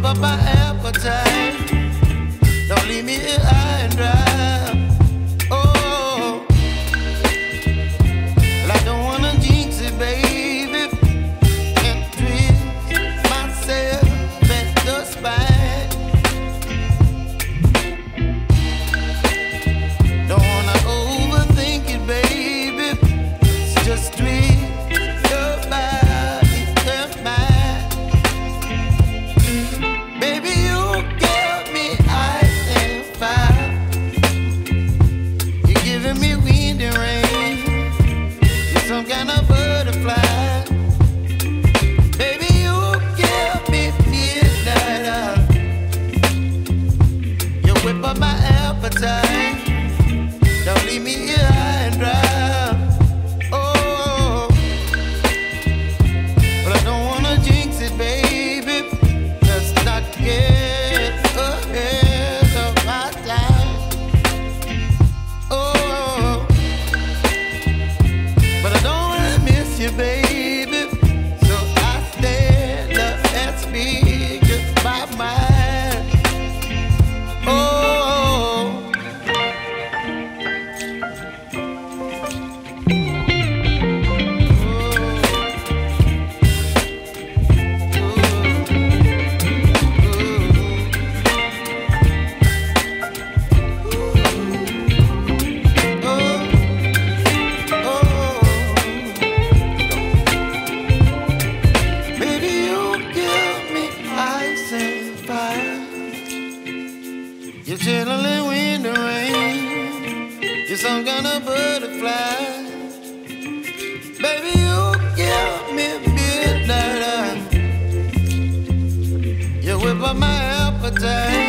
whip up my appetite. Don't leave me here high and dry. Oh, well, I don't wanna jinx it, baby, and twist myself at the spine. Don't wanna overthink it, baby. It's just twist your body and mine. Baby, you give me ice and fire. You're giving me wind and rain. You're some kind of butterfly. Baby, you give me midnight. You whip up my appetite. Don't leave me here high and dry. Oh, but I don't wanna jinx it, baby. Let's not get ahead of my time. Oh, but I don't wanna miss you, baby. So I stand up and speak just my mind. Oh. You're chilling wind and rain. You're some kind of butterfly. Baby, you give me midnight. You whip up my appetite.